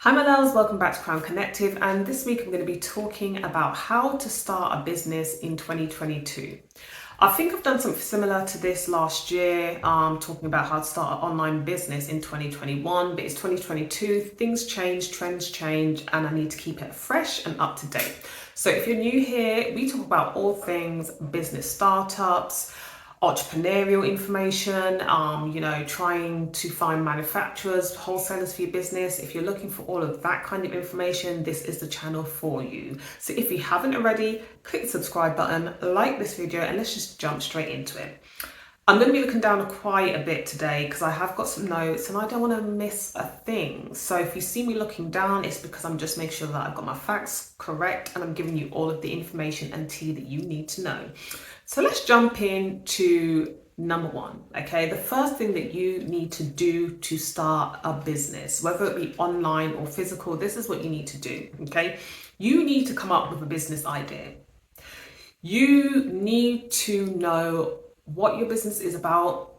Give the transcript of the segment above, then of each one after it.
Hi my loves, welcome back to Crown Connective, and this week I'm going to be talking about how to start a business in 2022. I think I've done something similar to this last year, talking about how to start an online business in 2021, but it's 2022, things change, trends change, and I need to keep it fresh and up to date. So if you're new here, we talk about all things business startups, entrepreneurial information, trying to find manufacturers, wholesalers for your business. If you're looking for all of that kind of information, this is the channel for you. So if you haven't already, click the subscribe button, like this video, and let's just jump straight into it. I'm going to be looking down quite a bit today because I have got some notes and I don't want to miss a thing. So if you see me looking down, it's because I'm just making sure that I've got my facts correct and I'm giving you all of the information and tea that you need to know. So let's jump into number one, okay? The first thing that you need to do to start a business, whether it be online or physical, this is what you need to do, okay? You need to come up with a business idea. You need to know what your business is about,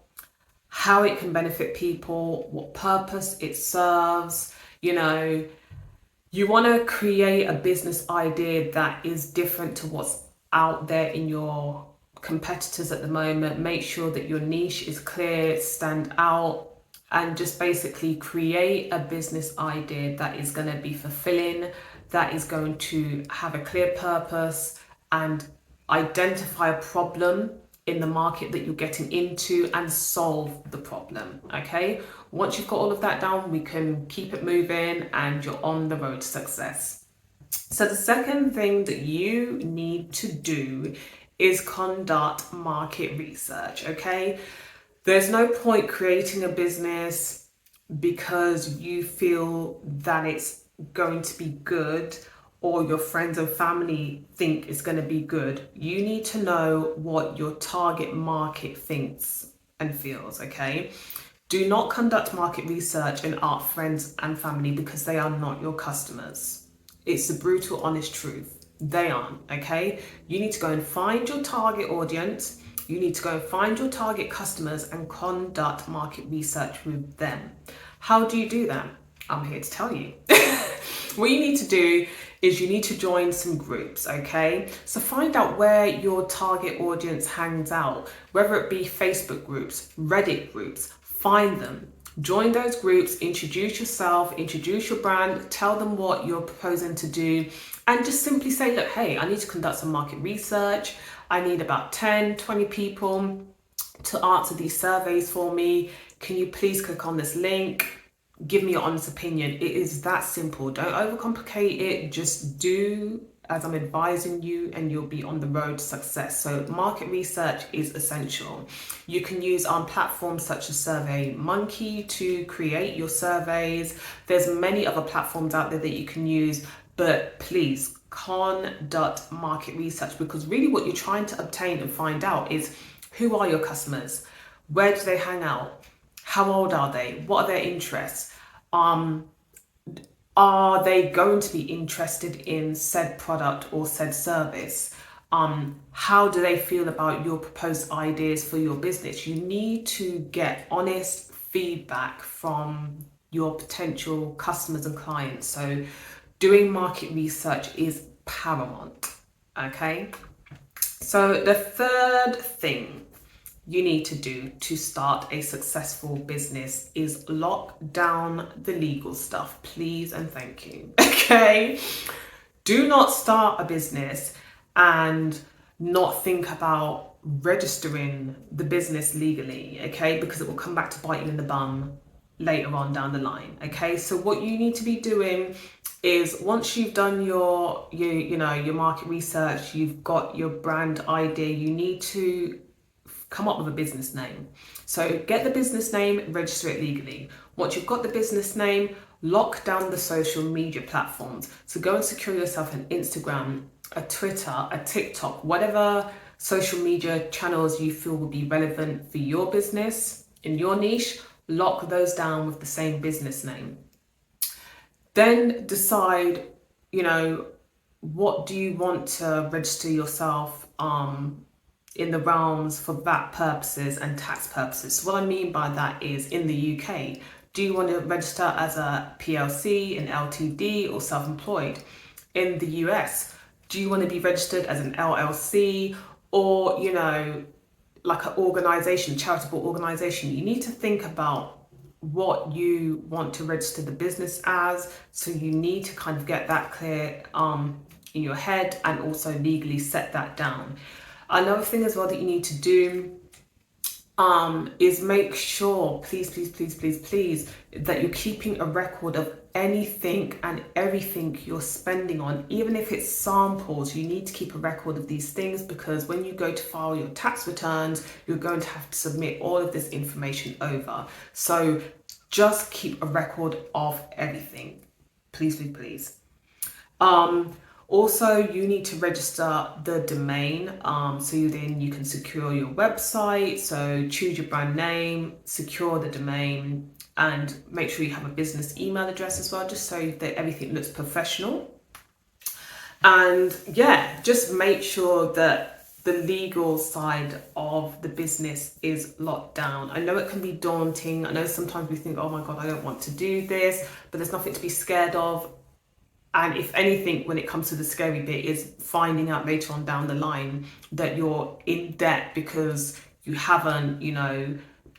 how it can benefit people, what purpose it serves. You want to create a business idea that is different to what's out there in your competitors at the moment. Make sure that your niche is clear, stand out, and just basically create a business idea that is going to be fulfilling, that is going to have a clear purpose, and identify a problem in the market that you're getting into and solve the problem. Okay, once you've got all of that down, we can keep it moving and you're on the road to success. So the second thing that you need to do is conduct market research. Okay, there's no point creating a business because you feel that it's going to be good or your friends and family think it's going to be good. You need to know what your target market thinks and feels, okay? Do not conduct market research and ask friends and family because they are not your customers. It's the brutal, honest truth. They aren't, okay? You need to go and find your target audience. You need to go and find your target customers and conduct market research with them. How do you do that? I'm here to tell you. What you need to do is you need to join some groups, okay? So find out where your target audience hangs out, whether it be Facebook groups, Reddit groups, find them. Join those groups, introduce yourself, introduce your brand, tell them what you're proposing to do, and just simply say, look, hey, I need to conduct some market research. I need about 10, 20 people to answer these surveys for me. Can you please click on this link? Give me your honest opinion. It is that simple. Don't overcomplicate it. Just do as I'm advising you and you'll be on the road to success. So market research is essential. You can use platforms such as SurveyMonkey to create your surveys. There's many other platforms out there that you can use, but please conduct market research because really what you're trying to obtain and find out is who are your customers? Where do they hang out? How old are they? What are their interests? Are they going to be interested in said product or said service? How do they feel about your proposed ideas for your business? You need to get honest feedback from your potential customers and clients. So doing market research is paramount, okay? So the third thing you need to do to start a successful business is lock down the legal stuff, please and thank you. Okay, do not start a business and not think about registering the business legally, okay, because it will come back to bite you in the bum later on down the line. Okay, so what you need to be doing is once you've done your market research, you've got your brand idea, you need to come up with a business name. So get the business name, register it legally. Once you've got the business name, lock down the social media platforms. So go and secure yourself an Instagram, a Twitter, a TikTok, whatever social media channels you feel will be relevant for your business in your niche. Lock those down with the same business name. Then decide, what do you want to register yourself in the realms for VAT purposes and tax purposes. So what I mean by that is in the UK, Do you want to register as a PLC, an LTD, or self-employed? In the US, do you want to be registered as an LLC or, like an organization, charitable organization? You need to think about what you want to register the business as. So you need to kind of get that clear in your head and also legally set that down. Another thing as well that you need to do is make sure, please, that you're keeping a record of anything and everything you're spending on. Even if it's samples, you need to keep a record of these things, because when you go to file your tax returns, you're going to have to submit all of this information over. So just keep a record of everything. Please. Also, you need to register the domain, so then you can secure your website. So choose your brand name, secure the domain, and make sure you have a business email address as well, just so that everything looks professional. And yeah, just make sure that the legal side of the business is locked down. I know it can be daunting. I know sometimes we think, oh my God, I don't want to do this, but there's nothing to be scared of. And if anything, when it comes to the scary bit, is finding out later on down the line that you're in debt because you haven't,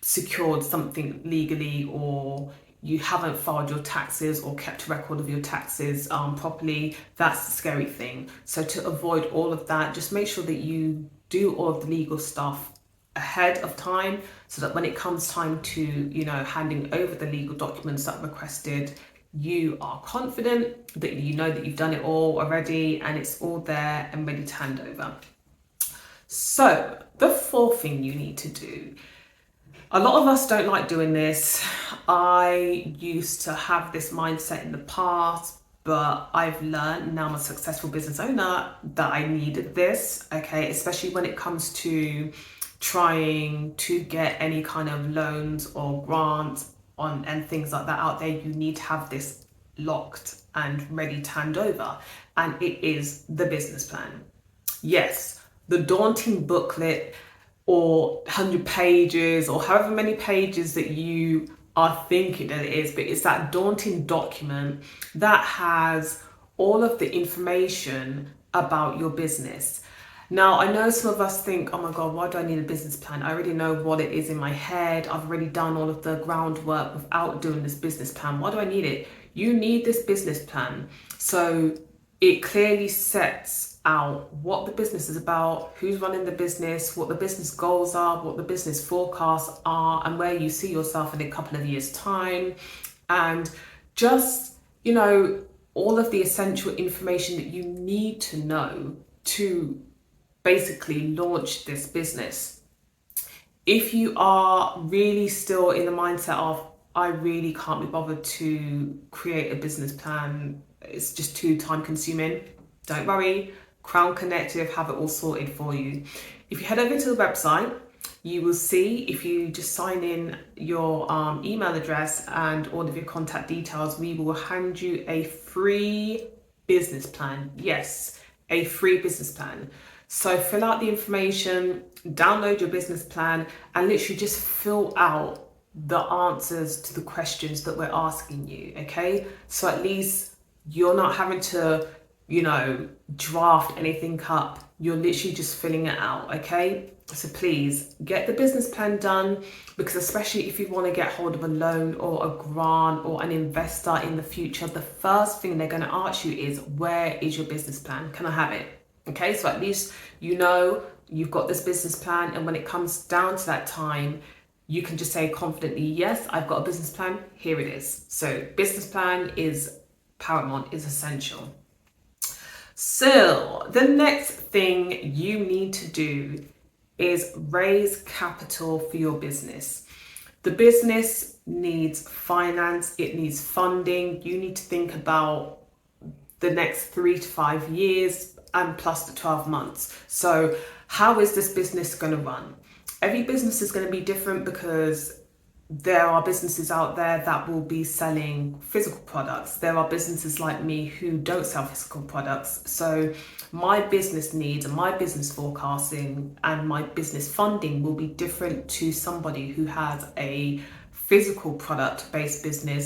secured something legally, or you haven't filed your taxes or kept a record of your taxes properly. That's the scary thing. So to avoid all of that, just make sure that you do all of the legal stuff ahead of time, so that when it comes time to, handing over the legal documents that are requested, you are confident that you know that you've done it all already and it's all there and ready to hand over. So the fourth thing you need to do, a lot of us don't like doing this. I used to have this mindset in the past, but I've learned, now I'm a successful business owner, that I needed this, okay? Especially when it comes to trying to get any kind of loans or grants and things like that out there. You need to have this locked and ready to hand over, and it is the business plan. Yes, the daunting booklet or 100 pages or however many pages that you are thinking that it is, but it's that daunting document that has all of the information about your business. Now, I know some of us think, oh my God, why do I need a business plan? I already know what it is in my head. I've already done all of the groundwork without doing this business plan. Why do I need it? You need this business plan. So it clearly sets out what the business is about, who's running the business, what the business goals are, what the business forecasts are, and where you see yourself in a couple of years' time. And just, all of the essential information that you need to know to basically launch this business. If you are really still in the mindset of, I really can't be bothered to create a business plan, it's just too time consuming, don't worry, Crown Connective have it all sorted for you. If you head over to the website, you will see, if you just sign in your email address and all of your contact details, we will hand you a free business plan. Yes, a free business plan. So fill out the information, download your business plan, and literally just fill out the answers to the questions that we're asking you, okay? So at least you're not having to, draft anything up. You're literally just filling it out, okay? So please get the business plan done, because especially if you want to get hold of a loan or a grant or an investor in the future, the first thing they're going to ask you is, where is your business plan? Can I have it? Okay, so at least you've got this business plan, and when it comes down to that time, you can just say confidently, yes, I've got a business plan, here it is. So business plan is paramount, is essential. So the next thing you need to do is raise capital for your business. The business needs finance, it needs funding. You need to think about the next 3 to 5 years and plus the 12 months. So how is this business going to run? Every business is going to be different, because there are businesses out there that will be selling physical products. There are businesses like me who don't sell physical products. So my business needs and my business forecasting and my business funding will be different to somebody who has a physical product based business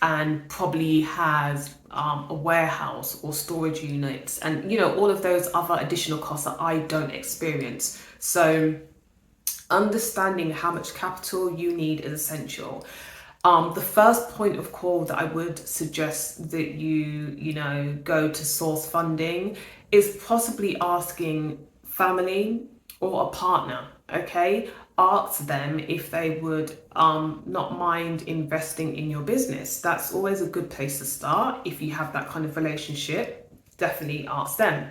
and probably has a warehouse or storage units and all of those other additional costs that I don't experience. So understanding how much capital you need is essential. The first point of call that I would suggest that you go to source funding is possibly asking family or a partner. Okay, ask them if they would not mind investing in your business. That's always a good place to start. If you have that kind of relationship, definitely ask them.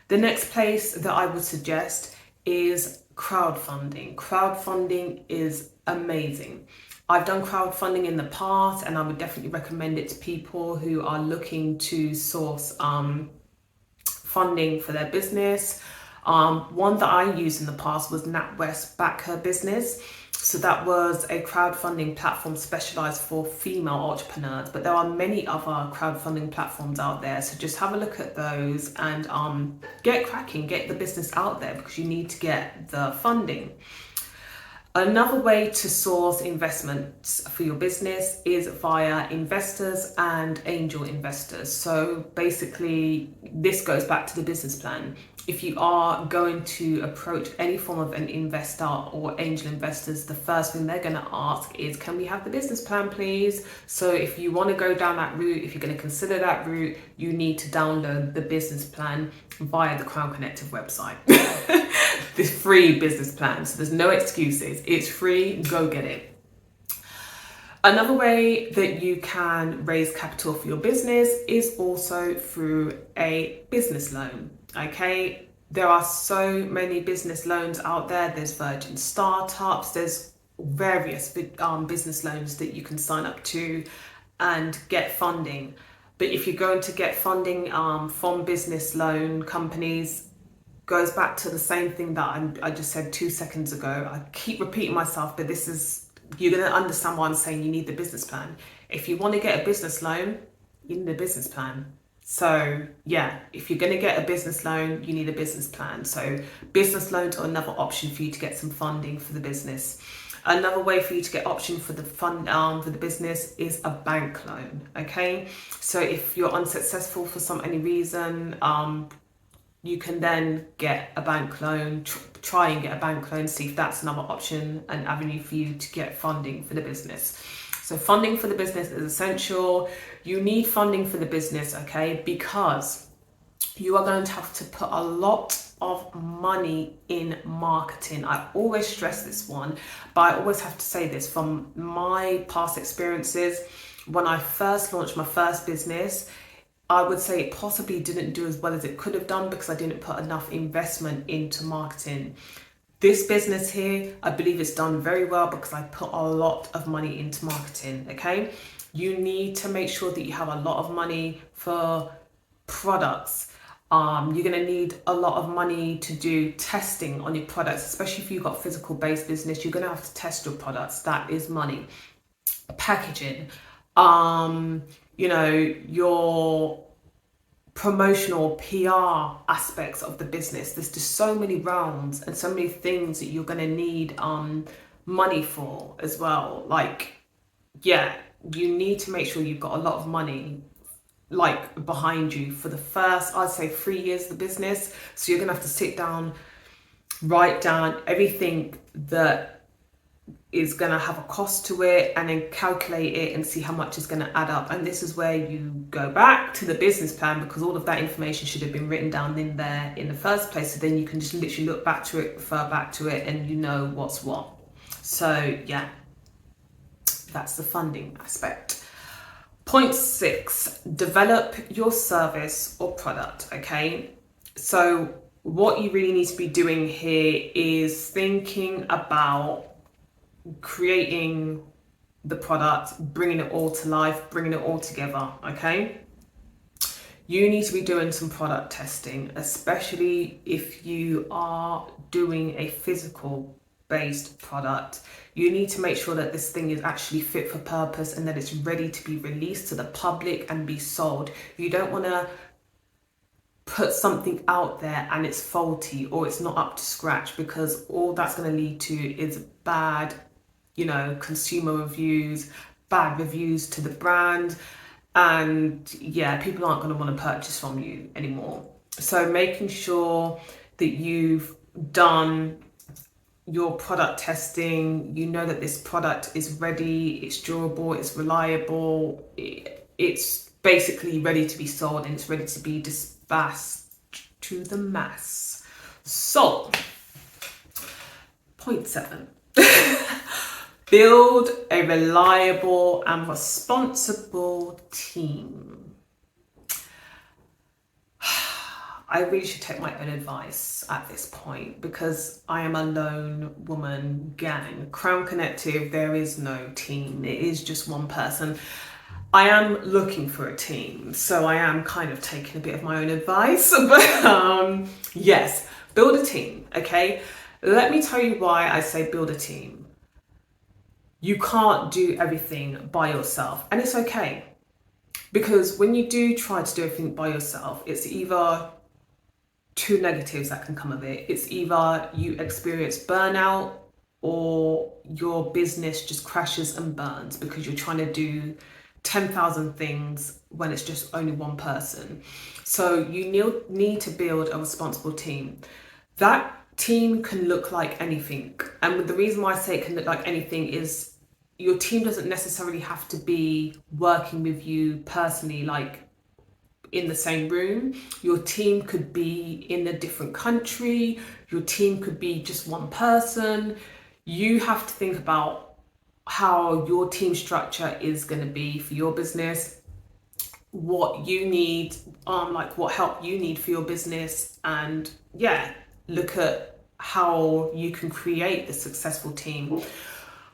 The next place that I would suggest is crowdfunding. Crowdfunding is amazing. I've done crowdfunding in the past, and I would definitely recommend it to people who are looking to source funding for their business. One that I used in the past was NatWest Back Her Business. So that was a crowdfunding platform specialized for female entrepreneurs, but there are many other crowdfunding platforms out there. So just have a look at those and get cracking, get the business out there because you need to get the funding. Another way to source investments for your business is via investors and angel investors. So basically, this goes back to the business plan. If you are going to approach any form of an investor or angel investors, the first thing they're going to ask is, can we have the business plan, please? So if you want to go down that route, if you're going to consider that route, you need to download the business plan via the Crown Connective website. This free business plan. So there's no excuses. It's free. Go get it. Another way that you can raise capital for your business is also through a business loan. Okay, there are so many business loans out there. There's Virgin Startups, there's various business loans that you can sign up to and get funding. But if you're going to get funding from business loan companies, goes back to the same thing that I just said 2 seconds ago. I keep repeating myself, but you're going to understand why I'm saying you need the business plan. If you want to get a business loan, you need a business plan. So yeah, if you're going to get a business loan, you need a business plan. So business loans are another option for you to get some funding for the business. Another way for you to get option for the fund for the business is a bank loan. Okay, so if you're unsuccessful for any reason, you can then get a bank loan, try and get a bank loan, see if that's another option, an avenue for you to get funding for the business. So funding for the business is essential. You need funding for the business, okay, because you are going to have to put a lot of money in marketing. I always stress this one, but I always have to say this from my past experiences. When I first launched my first business, I would say it possibly didn't do as well as it could have done because I didn't put enough investment into marketing. This business here, I believe it's done very well because I put a lot of money into marketing, okay? You need to make sure that you have a lot of money for products. You're going to need a lot of money to do testing on your products, especially if you've got physical based business. You're going to have to test your products. That is money. Packaging, your promotional PR aspects of the business. There's just so many rounds and so many things that you're going to need money for as well. You need to make sure you've got a lot of money behind you for the first, I'd say, 3 years of the business. So you're gonna have to sit down, write down everything that is gonna have a cost to it, and then calculate it and see how much is gonna add up. And this is where you go back to the business plan, because all of that information should have been written down in there in the first place. So then you can just literally look back to it, refer back to it, and you know what's what. So yeah, that's the funding aspect. Point 6, develop your service or product, okay? So what you really need to be doing here is thinking about creating the product, bringing it all to life, bringing it all together, okay? You need to be doing some product testing, especially if you are doing a physical based product. You need to make sure that this thing is actually fit for purpose and that it's ready to be released to the public and be sold. You don't want to put something out there and it's faulty or it's not up to scratch, because all that's going to lead to is bad consumer reviews, bad reviews to the brand, and yeah, people aren't going to want to purchase from you anymore. So making sure that you've done your product testing, you know that this product is ready, it's durable, it's reliable, it's basically ready to be sold, and it's ready to be dispatched to the mass. So, point 7. Build a reliable and responsible team. I really should take my own advice at this point, because I am a lone woman gang. Crown Connective, there is no team. It is just one person. I am looking for a team, so I am kind of taking a bit of my own advice. But yes, build a team, okay? Let me tell you why I say build a team. You can't do everything by yourself, and it's okay. Because when you do try to do everything by yourself, it's either two negatives that can come of it. It's either you experience burnout, or your business just crashes and burns because you're trying to do 10,000 things when it's just only one person. So you need to build a responsible team. That team can look like anything. And the reason why I say it can look like anything is your team doesn't necessarily have to be working with you personally, like in the same room. Your team could be in a different country. Your team could be just one person. You have to think about how your team structure is going to be for your business, what you need, what help you need for your business, and yeah, look at how you can create the successful team.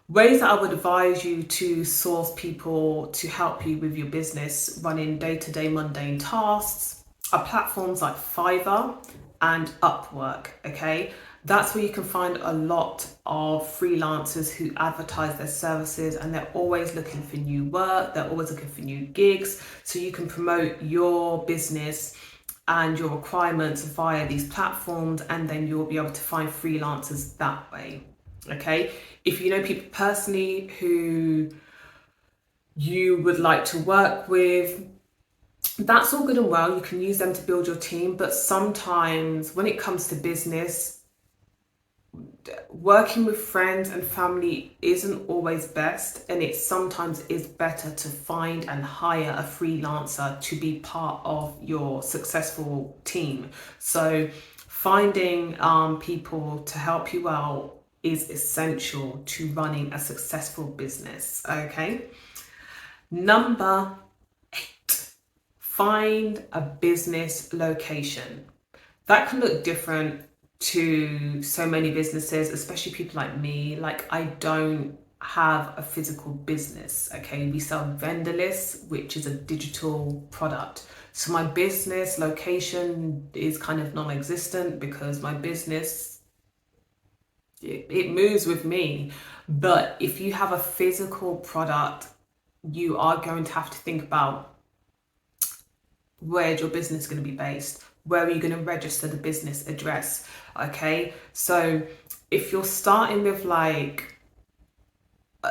Ways that I would advise you to source people to help you with your business running day-to-day mundane tasks are platforms like Fiverr and Upwork, okay? That's where you can find a lot of freelancers who advertise their services, and they're always looking for new work, they're always looking for new gigs, so you can promote your business and your requirements via these platforms, and then you'll be able to find freelancers that way. Okay, if you know people personally who you would like to work with, that's all good and well. You can use them to build your team, but sometimes when it comes to business, working with friends and family isn't always best, and it sometimes is better to find and hire a freelancer to be part of your successful team. So finding people to help you out is essential to running a successful business, okay? Number 8, find a business location. That can look different to so many businesses, especially people like me. Like, I don't have a physical business, okay? We sell vendor lists, which is a digital product. So my business location is kind of non-existent, because my business, it moves with me. But if you have a physical product, you are going to have to think about where's your business going to be based, where are you going to register the business address, okay? So if you're starting with like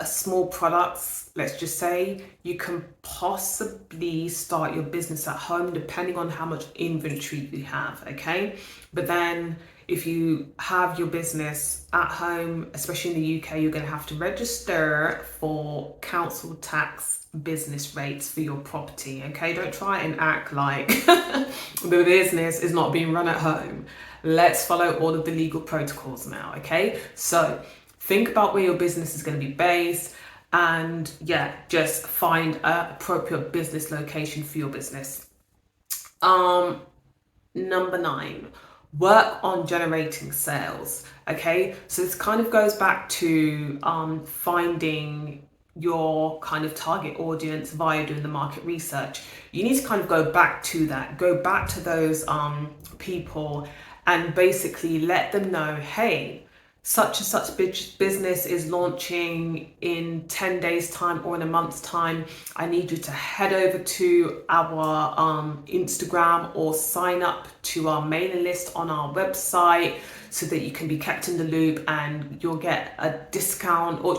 small products, let's just say, you can possibly start your business at home depending on how much inventory you have, okay? But then if you have your business at home, especially in the UK, you're going to have to register for council tax business rates for your property, okay? Don't try and act like the business is not being run at home. Let's follow all of the legal protocols now, okay? So think about where your business is going to be based, and yeah, just find an appropriate business location for your business. Number 9, work on generating sales, okay? So this kind of goes back to finding your kind of target audience via doing the market research. You need to kind of go back to that, go back to those people, and basically let them know, hey, such and such business is launching in 10 days time or in a month's time. I need you to head over to our Instagram or sign up to our mailing list on our website so that you can be kept in the loop and you'll get a discount, or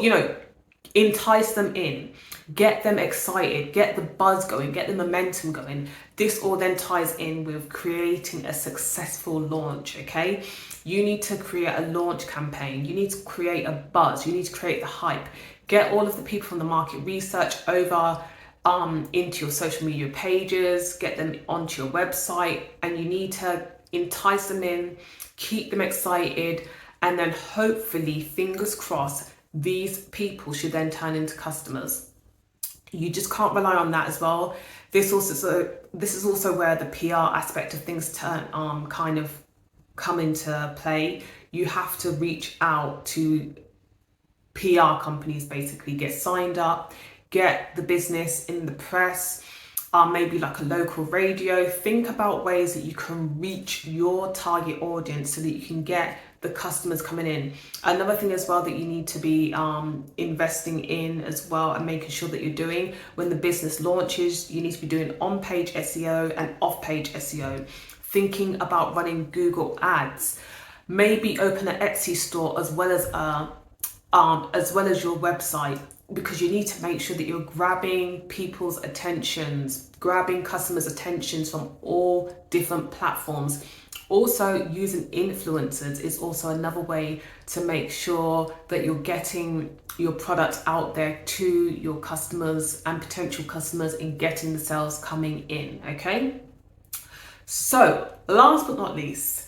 entice them in, get them excited, get the buzz going, get the momentum going. This all then ties in with creating a successful launch, okay? You need to create a launch campaign. You need to create a buzz. You need to create the hype. Get all of the people from the market research over into your social media pages, get them onto your website, and you need to entice them in, keep them excited, and then hopefully, fingers crossed, these people should then turn into customers. You just can't rely on that as well. This is also where the PR aspect of things kind of come into play. You have to reach out to PR companies, basically get signed up, get the business in the press, maybe like a local radio. Think about ways that you can reach your target audience so that you can get the customers coming in. Another thing as well that you need to be investing in as well and making sure that you're doing when the business launches, you need to be doing on-page SEO and off-page SEO. Thinking about running Google ads, maybe open an Etsy store as well as your website, because you need to make sure that you're grabbing people's attentions, grabbing customers' attentions from all different platforms. Also, using influencers is also another way to make sure that you're getting your product out there to your customers and potential customers and getting the sales coming in, okay? So, last but not least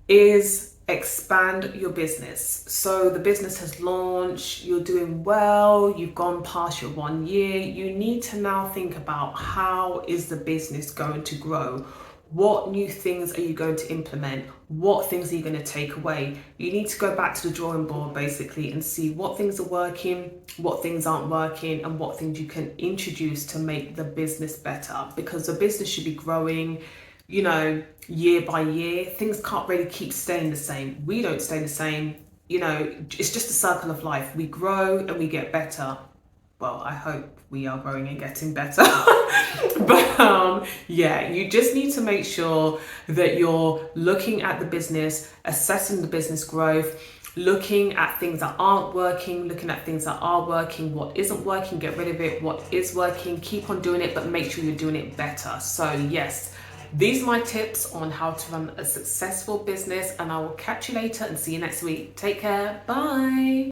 is expand your business. So the business has launched, you're doing well, you've gone past your 1 year. You need to now think about, how is the business going to grow? What new things are you going to implement? What things are you going to take away? You need to go back to the drawing board basically and see what things are working, what things aren't working, and what things you can introduce to make the business better, because the business should be growing, year by year. Things can't really keep staying the same. We don't stay the same. It's just a circle of life. We grow and we get better. Well, I hope we are growing and getting better. But you just need to make sure that you're looking at the business, assessing the business growth, looking at things that aren't working, looking at things that are working, what isn't working, get rid of it, what is working, keep on doing it, but make sure you're doing it better. So yes, these are my tips on how to run a successful business, and I will catch you later and see you next week. Take care. Bye.